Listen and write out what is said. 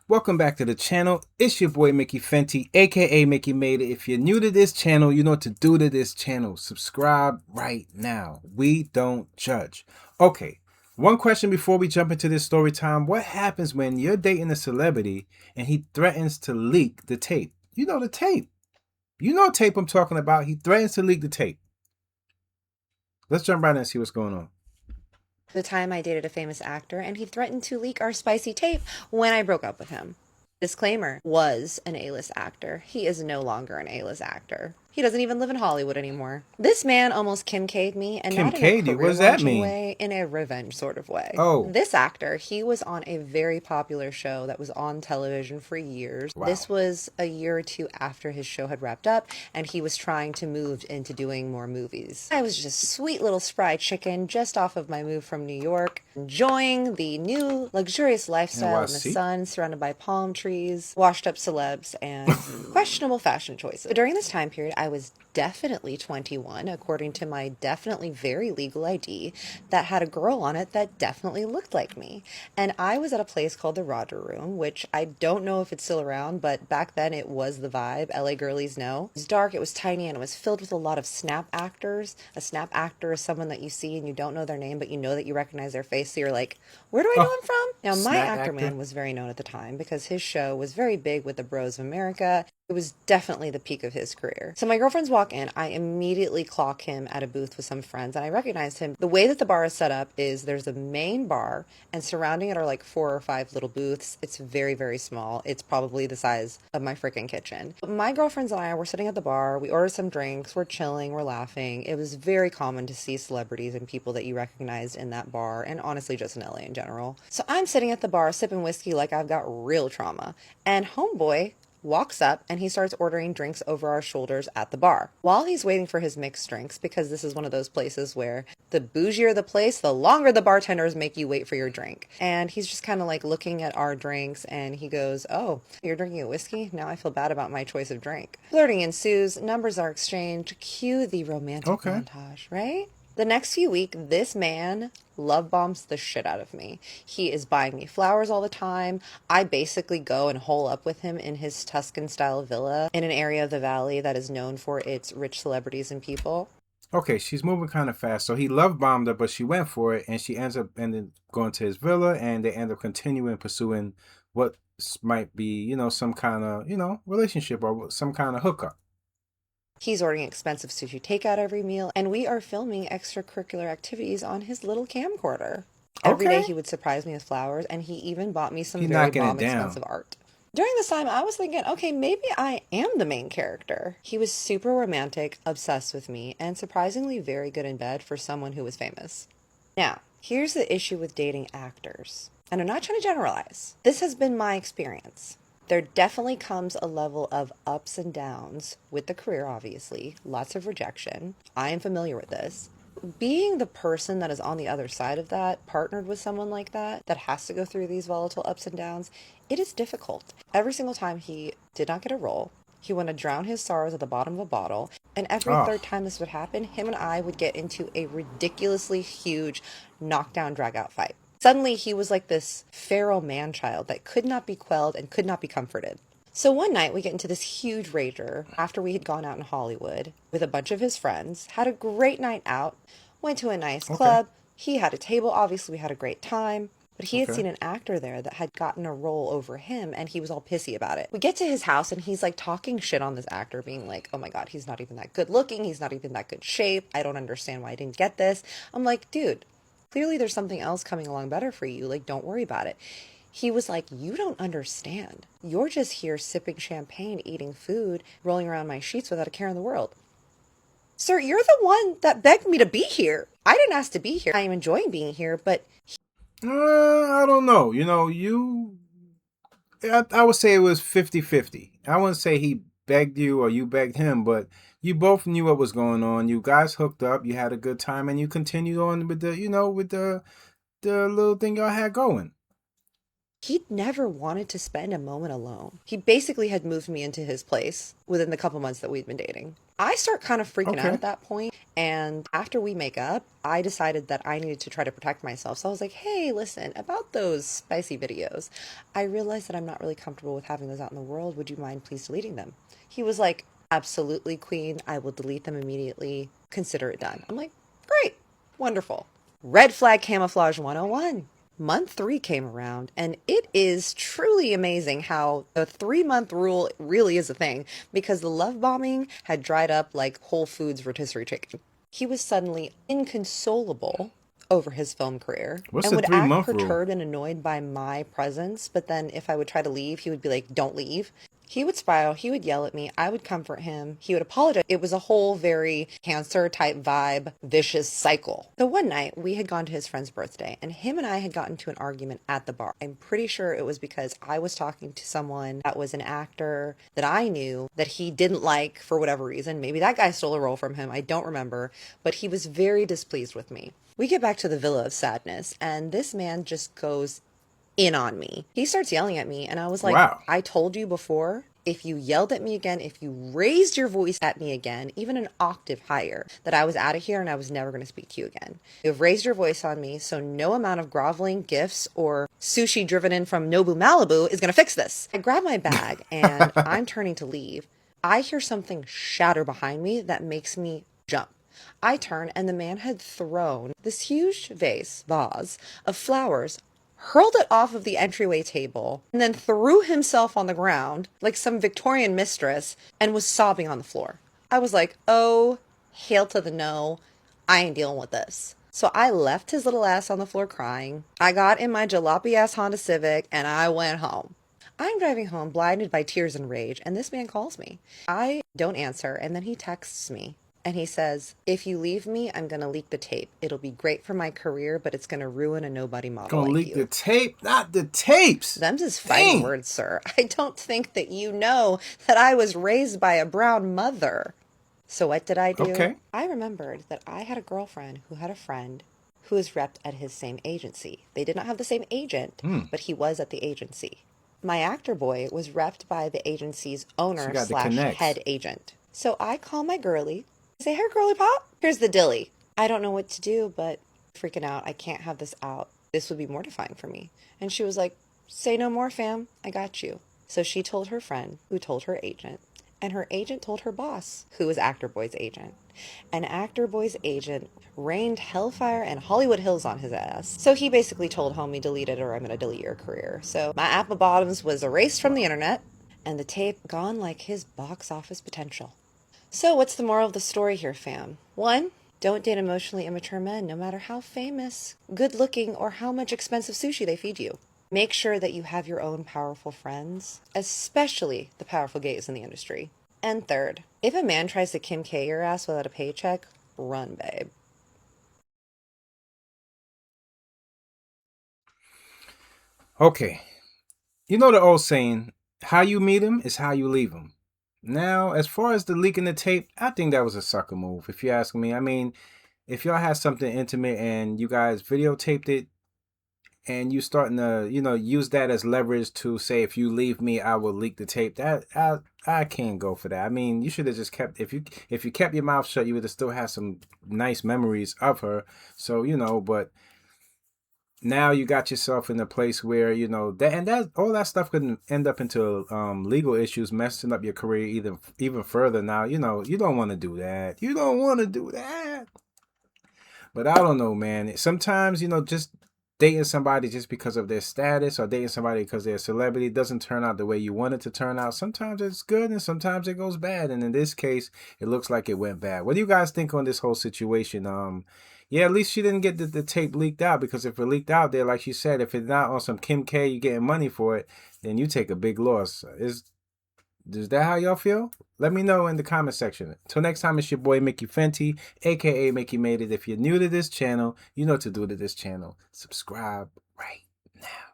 Welcome back to the channel. It's your boy Mickey Fenty, aka Mickey Made It. If you're new to this channel, you know what to do to this channel. Subscribe right now. We don't judge. Okay, one question before we jump into this story time. What happens when you're dating a celebrity and he threatens to leak the tape? You know the tape. You know tape I'm talking about. He threatens to leak the tape. Let's jump right in and see what's going on. The time I dated a famous actor, and he threatened to leak our spicy tape when I broke up with him. Disclaimer, was an A-list actor. He is no longer an A-list actor. He doesn't even live in Hollywood anymore. This man almost Kim K'd me, and Kim not in a Katie, what career does that launching mean? way, in a revenge sort of way. Oh, This actor, he was on a very popular show that was on television for years. wow. This was a year or two after his show had wrapped up, and he was trying to move into doing more movies. I was just a sweet little spry chicken just off of my move from New York, enjoying the new luxurious lifestyle in the NYC? sun, surrounded by palm trees, washed up celebs, and questionable fashion choices. During this time period, I was definitely 21, according to my definitely very legal ID that had a girl on it that definitely looked like me. And I was at a place called the Roger Room, which I don't know if it's still around, but back then it was the vibe. LA girlies know. It was dark, it was tiny, and it was filled with a lot of snap actors. A snap actor is someone that you see and you don't know their name, but you know that you recognize their face. So you're like, where do I know Oh, him from? Now, my snack actor actor? man was very known at the time because his show was very big with the Bros of America. It was definitely the peak of his career. So my girlfriends walk in. I immediately clock him at a booth with some friends, and I recognized him. The way that the bar is set up is there's a main bar, and surrounding it are like 4 or 5 little booths. It's very, very small. It's probably the size of my freaking kitchen. My girlfriends and I were sitting at the bar. We ordered some drinks. We're chilling. We're laughing. It was very common to see celebrities and people that you recognized in that bar, and honestly, just in LA in general. So I'm sitting at the bar sipping whiskey like I've got real trauma, and homeboy walks up and he starts ordering drinks over our shoulders at the bar. While he's waiting for his mixed drinks, because this is one of those places where the bougier the place, the longer the bartenders make you wait for your drink. And he's just kind of like looking at our drinks and he goes, "Oh, you're drinking a whiskey? Now I feel bad about my choice of drink." Flirting ensues, numbers are exchanged, cue the romantic Okay. montage, right? The next few weeks, this man love bombs the shit out of me. He is buying me flowers all the time. I basically go and hole up with him in his Tuscan style villa in an area of the valley that is known for its rich celebrities and people. Okay, she's moving kind of fast. So he love bombed her, but she went for it, and she ends up ending going to his villa, and they end up continuing pursuing what might be, some kind of, relationship or some kind of hookup. He's ordering expensive sushi takeout every meal, and we are filming extracurricular activities on his little camcorder. Every day Okay, he would surprise me with flowers, and he even bought me some he's very knocking it bomb down. expensive art. During this time, I was thinking, okay, maybe I am the main character. He was super romantic, obsessed with me, and surprisingly very good in bed for someone who was famous. Now, here's the issue with dating actors. And I'm not trying to generalize. This has been my experience. There definitely comes a level of ups and downs with the career, obviously. Lots of rejection. I am familiar with this. Being the person that is on the other side of that, partnered with someone like that, that has to go through these volatile ups and downs, it is difficult. Every single time he did not get a role, he wanted to drown his sorrows at the bottom of a bottle. And every Oh, third time this would happen, him and I would get into a ridiculously huge knockdown, drag out fight. Suddenly, he was like this feral man child that could not be quelled and could not be comforted. So one night we get into this huge rager after we had gone out in Hollywood with a bunch of his friends, had a great night out, went to a nice okay, club. He had a table. Obviously, we had a great time. But he had okay. seen an actor there that had gotten a role over him and he was all pissy about it. We get to his house and he's like talking shit on this actor, being like, "Oh my God, he's not even that good looking. He's not even that good shape. I don't understand why I didn't get this." I'm like, dude, clearly there's something else coming along better for you. Like, don't worry about it. He was like, "You don't understand. You're just here sipping champagne, eating food, rolling around my sheets without a care in the world. Sir, you're the one that begged me to be here. I didn't ask to be here. I am enjoying being here, but I don't know. I would say it was 50-50. I wouldn't say he begged you or you begged him, but you both knew what was going on. You guys hooked up, you had a good time, and you continued on with the little thing y'all had going. he'd never wanted to spend a moment alone. He basically had moved me into his place within the couple months that we'd been dating. I start kind of freaking out Okay. at that point, And after we make up, I decided that I needed to try to protect myself. So I was like, hey, listen, about those spicy videos, I realized that I'm not really comfortable with having those out in the world. Would you mind please deleting them? He was like, absolutely, queen. I will delete them immediately. Consider it done. I'm like, great, wonderful. Red flag camouflage 101. Month 3 came around, and it is truly amazing how the 3-month rule really is a thing because the love bombing had dried up like Whole Foods rotisserie chicken. He was suddenly inconsolable over his film career What's and the would act 3-month rule? perturbed and annoyed by my presence. But then if I would try to leave, he would be like, don't leave. He would spiral, he would yell at me, I would comfort him, he would apologize. It was a whole very cancer type vibe, vicious cycle. So one night we had gone to his friend's birthday and him and I had gotten into an argument at the bar. I'm pretty sure it was because I was talking to someone that was an actor that I knew that he didn't like for whatever reason. Maybe that guy stole a role from him, I don't remember, but he was very displeased with me. We get back to the Villa of Sadness and this man just goes in on me. He starts yelling at me, and I was like, Wow. I told you before, if you yelled at me again, if you raised your voice at me again, even an octave higher, that I was out of here and I was never going to speak to you again. You have raised your voice on me, so no amount of groveling, gifts, or sushi driven in from Nobu Malibu is going to fix this. I grab my bag, and I'm turning to leave. I hear something shatter behind me that makes me jump. I turn, and the man had thrown this huge vase of flowers, hurled it off of the entryway table, and then threw himself on the ground like some Victorian mistress and was sobbing on the floor. I was like, oh, hail to the no. I ain't dealing with this. So I left his little ass on the floor crying. I got in my jalopy ass Honda Civic and I went home. I'm driving home blinded by tears and rage, and this man calls me. I don't answer, and then he texts me. And he says, if you leave me, I'm going to leak the tape. It'll be great for my career, but it's going to ruin a nobody model Gonna like leak the you. tape, not the tapes. Them's his fighting Dang. words, sir. I don't think that you know that I was raised by a brown mother. So what did I do? Okay. I remembered that I had a girlfriend who had a friend who was repped at his same agency. They did not have the same agent, but he was at the agency. My actor boy was repped by the agency's She owner got the slash connects. head agent. So I call my girlie, say, hey, girly pop, here's the dilly. I don't know what to do, but I'm freaking out. I can't have this out. This would be mortifying for me. And she was like, say no more, fam. I got you. So she told her friend, who told her agent, and her agent told her boss, who was Actor Boy's agent. And Actor Boy's agent rained hellfire and Hollywood Hills on his ass. So he basically told homie, delete it or I'm going to delete your career. So my apple bottoms was erased from the internet, and the tape gone like his box office potential. So what's the moral of the story here, fam? 1, don't date emotionally immature men, no matter how famous, good looking, or how much expensive sushi they feed you. Make sure that you have your own powerful friends, especially the powerful gays in the industry. And 3rd, if a man tries to Kim K your ass without a paycheck, run, babe. Okay. You know the old saying, how you meet him is how you leave him. Now, as far as the leaking the tape, I think that was a sucker move, if you ask me. I mean, if y'all had something intimate and you guys videotaped it and you starting to, use that as leverage to say, if you leave me, I will leak the tape. That I can't go for that. I mean, you should have just kept, if you kept your mouth shut, you would have still had some nice memories of her. So, but now you got yourself in a place where that all that stuff could end up into legal issues, messing up your career even further. Now you don't want to do that. You don't want to do that. But I don't know, man. Sometimes just dating somebody just because of their status or dating somebody because they're a celebrity doesn't turn out the way you want it to turn out. Sometimes it's good and sometimes it goes bad. And in this case, it looks like it went bad. What do you guys think on this whole situation? Yeah, at least she didn't get the tape leaked out, because if it leaked out there, like she said, if it's not on some Kim K, you getting money for it, then you take a big loss. Is that how y'all feel? Let me know in the comment section. Till next time, it's your boy Mickey Fenty, aka Mickey Made It. If you're new to this channel, you know what to do to this channel. Subscribe right now.